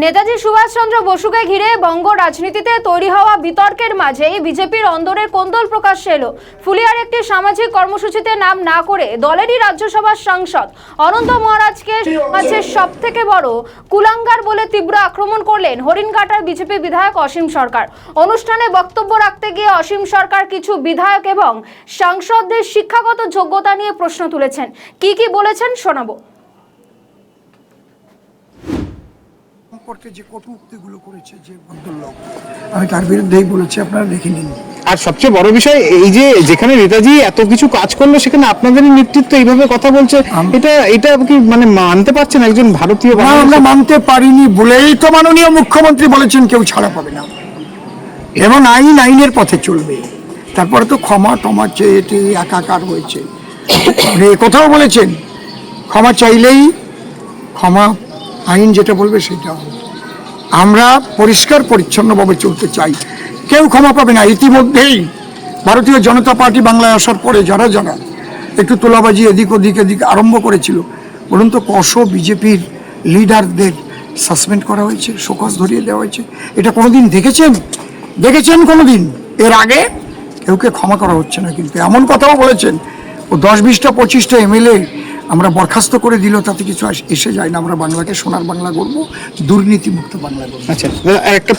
নেতাজি সুভাষচন্দ্র বসুকে ঘিরে বঙ্গ রাজনীতিতে তৈরি হওয়া বিতর্কের মাঝেই বিজেপির অন্দরের কোন্দল প্রকাশ্যে এলো। ফুলিয়ার একটি সামাজিক কর্মসূচিতে নাম না করে দলেরই রাজ্যসভার সাংসদ অনন্ত মহারাজকে সমাজের সব থেকে বড় কুলাঙ্গার বলে তীব্র আক্রমণ করলেন হরিণঘাটার বিজেপি বিধায়ক অসীম সরকার। অনুষ্ঠানে বক্তব্য রাখতে গিয়ে অসীম সরকার কিছু বিধায়ক এবং সাংসদদের শিক্ষাগত যোগ্যতা নিয়ে প্রশ্ন তুলেছেন। কি বলেছেন শোনাবো। সম্পর্কে যে কটূক্তিগুলো করেছে যে ভদ্রলোক, আমি তার বিরুদ্ধেই বলেছি, আপনারা দেখে নিন। আর সবচেয়ে বড় বিষয় এই যে যেখানে নেতাজি এত কিছু কাজ করলো সেখানে আপনাদেরই নেতৃত্ব এইভাবে কথা বলছে, এটা কি মানে মানতে পারছেন একজন ভারতীয়? আমরা মানতে পারিনি বলেই তো মাননীয় মুখ্যমন্ত্রী বলেছেন কেউ ছাড়া পাবে না এবং আইনের পথে চলবে। তারপরে তো ক্ষমা চেয়ে একাকার হয়েছে। কোথাও বলেছেন ক্ষমা চাইলেই ক্ষমা, আইন যেটা বলবে সেটা হবে। আমরা পরিষ্কার পরিচ্ছন্নভাবে চলতে চাই, কেউ ক্ষমা পাবে না। ইতিমধ্যেই ভারতীয় জনতা পার্টি বাংলায় আসার পরে যারা একটু তোলাবাজি এদিক ওদিক আরম্ভ করেছিল, বলুন তো কশো বিজেপির লিডারদের সাসপেন্ড করা হয়েছে, শোকজ ধরিয়ে দেওয়া হয়েছে। এটা কোনোদিন দেখেছেন কোনোদিন? এর আগে কেউকে ক্ষমা করা হচ্ছে না। কিন্তু এমন কথাও বলেছেন ও 10-20টা 25টা এমএলএ আমরা বরখাস্ত করে দিল, তাতে কিছু এসে যায় না। আমরা বাংলাকে সোনার বাংলা করবো, দুর্নীতিমুক্ত বাংলা করবো। আচ্ছা, একটা